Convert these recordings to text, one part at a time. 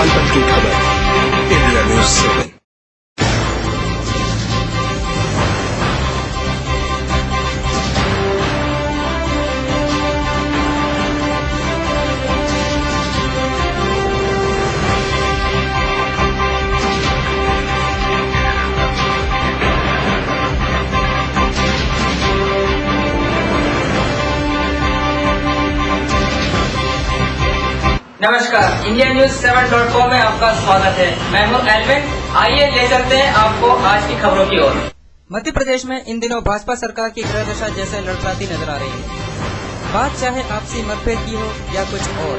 पल पल की खबर, इंडिया न्यूज 7। नमस्कार, इंडिया न्यूज 7.com में आपका स्वागत है। मैं हूं एल्विन। आइए ले चलते हैं आपको आज की खबरों की ओर। मध्य प्रदेश में इन दिनों भाजपा सरकार की गृह दशा जैसे लड़खड़ाती नजर आ रही है। बात चाहे आपसी मतभेद की हो या कुछ और,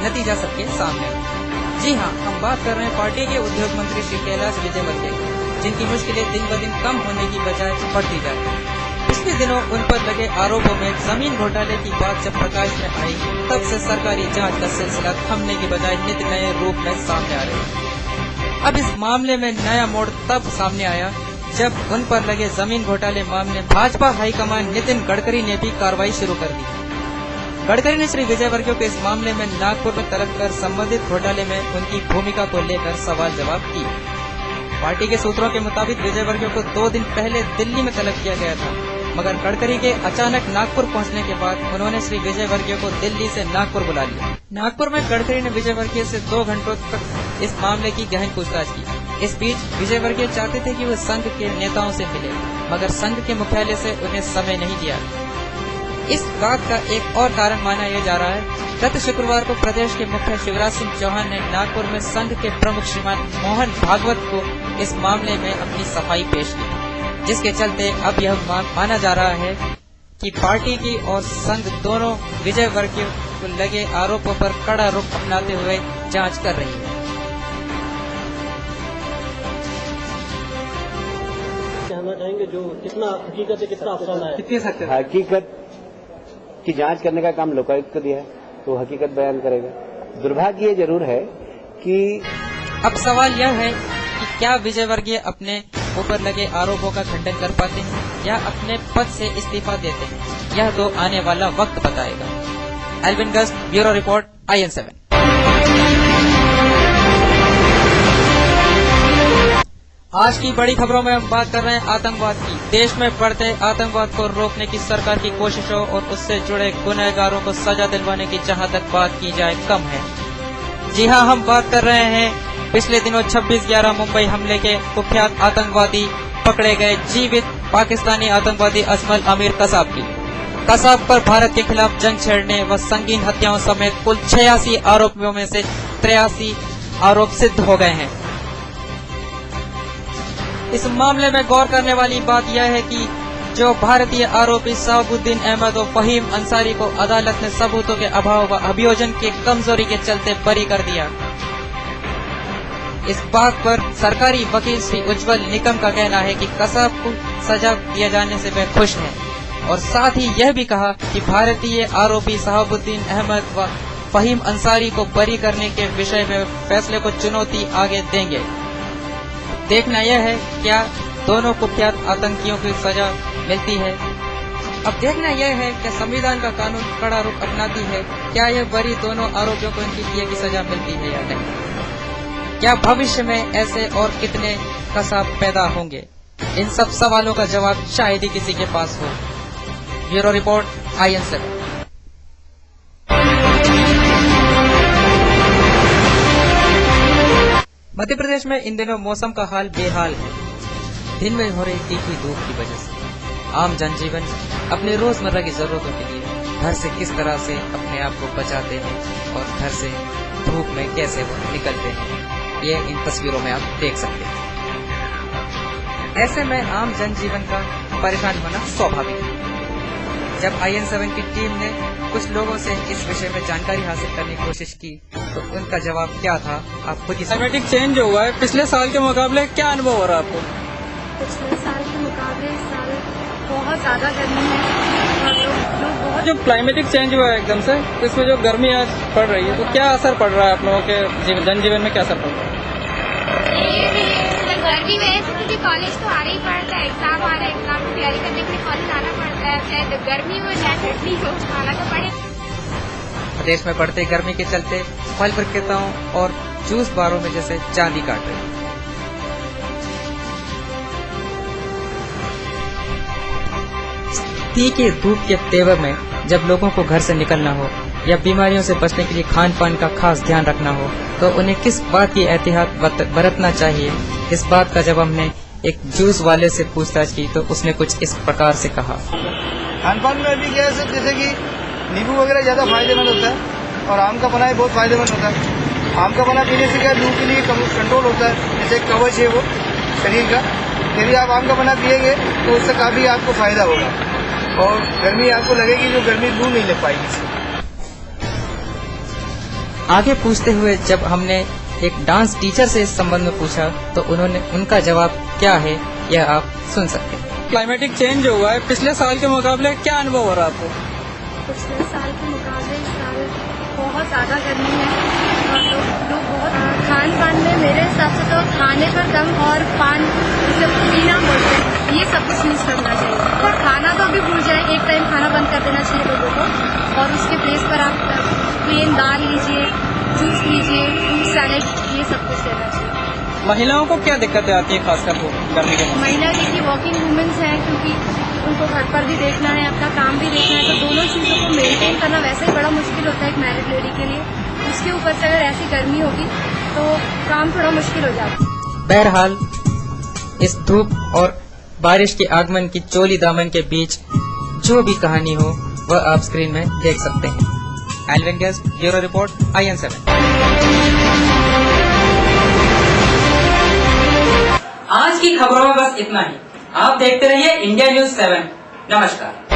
नतीजा सबके सामने है। जी हां, हम बात कर रहे हैं पार्टी के उद्योग मंत्री श्री कैलाश विजयवर्गीय की, जिनकी मुश्किलें दिन ब दिन कम होने की बजाय बढ़ती जा रही है। पिछले दिनों उन पर लगे आरोपों में जमीन घोटाले की बात जब प्रकाश में आई, तब से सरकारी जांच का सिलसिला थमने की बजाय नित नए रूप में सामने आ रहे हैं। अब इस मामले में नया मोड़ तब सामने आया जब उन पर लगे जमीन घोटाले मामले भाजपा हाईकमान नितिन गडकरी ने भी कार्रवाई शुरू कर दी। गडकरी ने श्री विजयवर्गीय को इस मामले में नागपुर में तलब कर संबंधित घोटाले में उनकी भूमिका को लेकर सवाल जवाब किए। पार्टी के सूत्रों के मुताबिक विजयवर्गीय को 2 दिन पहले दिल्ली में तलब किया गया था, मगर गडकरी के अचानक नागपुर पहुंचने के बाद उन्होंने श्री विजयवर्गीय को दिल्ली से नागपुर बुला लिया। नागपुर में गडकरी ने विजयवर्गीय से 2 घंटों तक इस मामले की गहन पूछताछ की। इस बीच विजयवर्गीय चाहते थे कि वो संघ के नेताओं से मिले, मगर संघ के मुख्यालय से उन्हें समय नहीं दिया। इस बात का एक और कारण माना यह जा रहा है, गत शुक्रवार को प्रदेश के मुख्य शिवराज सिंह चौहान ने नागपुर में संघ के प्रमुख श्रीमान मोहन भागवत को इस मामले में अपनी सफाई पेश की, जिसके चलते अब यह माना जा रहा है कि पार्टी की और संघ दोनों विजयवर्गीय को लगे आरोपों पर कड़ा रुख अपनाते हुए जांच कर रही है। कहना चाहेंगे जो कितना हकीकत है, कितना अफसाना है, कितनी सच है? हकीकत की जांच करने का काम लोकायुक्त को दिया है, तो हकीकत बयान करेगा। दुर्भाग्य ये जरूर है कि अब सवाल यह है कि क्या विजयवर्गीय अपने ऊपर लगे आरोपों का खंडन कर पाते हैं या अपने पद से इस्तीफा देते हैं, यह तो आने वाला वक्त बताएगा। Alvin Gust, bureau report, IN7। आज की बड़ी खबरों में हम बात कर रहे हैं आतंकवाद की। देश में बढ़ते आतंकवाद को रोकने की सरकार की कोशिशों और उससे जुड़े गुनहगारों को सजा दिलवाने की जहां तक बात की जाए कम है। जी हां, हम बात कर रहे हैं पिछले दिनों 26/11 मुंबई हमले के कुख्यात आतंकवादी पकड़े गए जीवित पाकिस्तानी आतंकवादी अजमल अमीर कसाब की। कसाब पर भारत के खिलाफ जंग छेड़ने व संगीन हत्याओं समेत कुल 86 आरोपियों में से 83 आरोप सिद्ध हो गए हैं। इस मामले में गौर करने वाली बात यह है कि जो भारतीय आरोपी शहाबुद्दीन अहमद और फहीम अंसारी को अदालत ने सबूतों के अभाव व अभियोजन की कमजोरी के चलते बरी कर दिया। इस बात पर सरकारी वकील श्री उज्जवल निकम का कहना है कि कसाब को सजा दिए जाने से वे खुश हैं और साथ ही यह भी कहा कि भारतीय आरोपी शहाबुद्दीन अहमद व फहीम अंसारी को बरी करने के विषय में फैसले को चुनौती आगे देंगे। देखना यह है क्या दोनों कुख्यात आतंकियों की सजा मिलती है। अब देखना यह है कि संविधान का कानून कड़ा रुख अपनाती है, क्या यह बरी दोनों आरोपियों को इनकी किए की सजा मिलती है या नहीं। क्या भविष्य में ऐसे और कितने कसाब पैदा होंगे, इन सब सवालों का जवाब शायद ही किसी के पास हो। Bureau report, IN7। Madhya Pradesh में इन दिनों मौसम का हाल बेहाल है। दिन में हो रही तीखी धूप की वजह से आम जनजीवन अपने रोजमर्रा की जरूरतों के लिए घर से किस तरह से अपने आप को बचाते हैं और घर से धूप में कैसे वो निकलते हैं, ये इन तस्वीरों में आप देख सकते हैं। ऐसे में आम जनजीवन का परेशान होना स्वाभाविक है। जब IN7 की टीम ने कुछ लोगों से इस विषय में जानकारी हासिल करने की कोशिश की तो उनका जवाब क्या था, आप खुद ही। क्लाइमेटिक चेंज हुआ है, पिछले साल के मुकाबले क्या अनुभव हो रहा है आपको? पिछले साल के मुकाबले इस साल बहुत ज्यादा गर्मी है और लोग बहुत। जो क्लाइमेटिक चेंज हुआ है एकदम से, तो इसमें जो गर्मी आज पड़ रही है तो क्या असर पड़ रहा है आप लोगों के जनजीवन में, क्या असर पड़ रहा है? गर्मी में क्योंकि कॉलेज तो आना ही पड़ता है, एग्जाम आ रहा है, एग्जाम की तैयारी करने के लिए कॉलेज आना पड़ता है, चाहे गर्मी हो चाहे ठंडी हो, आना तो पड़े। प्रदेश में बढ़ते गर्मी के चलते फल विक्रेताओं और जूस बारों में जैसे चांदी काट रही है। तीखे धूप के तेवर में जब लोगों को घर से निकलना हो या बीमारियों से बचने के लिए खान पान का खास ध्यान रखना हो तो उन्हें किस बात की एहतियात बरतना चाहिए, इस बात का जब हमने एक जूस वाले से पूछताछ की तो उसने कुछ इस प्रकार से कहा। खान पान में अभी क्या है सर, जैसे कि नींबू वगैरह ज्यादा फायदेमंद होता है और आम का पना भी बहुत फायदेमंद होता है। आम का पना पीने से क्या लू के लिए कंट्रोल होता है, जैसे कवच है वो शरीर का। यदि आप आम का पना पिएंगे तो उससे काफी आपको फायदा होगा और गर्मी आपको लगेगी जो गर्मी लू नहीं लग पाएगी। आगे पूछते हुए जब हमने एक डांस टीचर से इस संबंध में पूछा तो उन्होंने उनका जवाब क्या है यह आप सुन सकते हैं। क्लाइमेटिक चेंज हुआ है, पिछले साल के मुकाबले क्या अनुभव हो रहा है आपको? पिछले साल के मुकाबले इस साल बहुत ज़्यादा गर्मी है और लोग बहुत खान पान में मेरे हिसाब से तो खाने पर दम और पान जैसे पीना बोलते हैं ये सब कुछ यूज़ करना चाहिए। और खाना तो अभी भूल जाए, एक टाइम खाना बंद कर देना चाहिए लोगों को और उसके प्लेस पर आप प्लेन दाल लीजिए, जूस लीजिए, फ्रूट सैलेड, ये सब कुछ लेना चाहिए। महिलाओं को क्या दिक्कतें आती है खासकर गर्मी के मौसम? महिला देखिए वर्किंग वुमेन्स हैं क्योंकि उनको घर पर भी देखना है, अपना काम भी देखना है, तो दोनों चीज़ों को मेंटेन करना वैसे ही बड़ा मुश्किल होता है एक मैरिड लेडी के लिए। उसके ऊपर से अगर ऐसी गर्मी होगी तो काम थोड़ा मुश्किल हो जाता है। बहरहाल इस धूप और बारिश के आगमन की चोली दामन के बीच जो भी कहानी हो वह आप स्क्रीन में देख सकते हैं। Alvin Guest, bureau report, IN7। आज की खबरों में बस इतना ही। आप देखते रहिए इंडिया न्यूज़ 7। नमस्कार।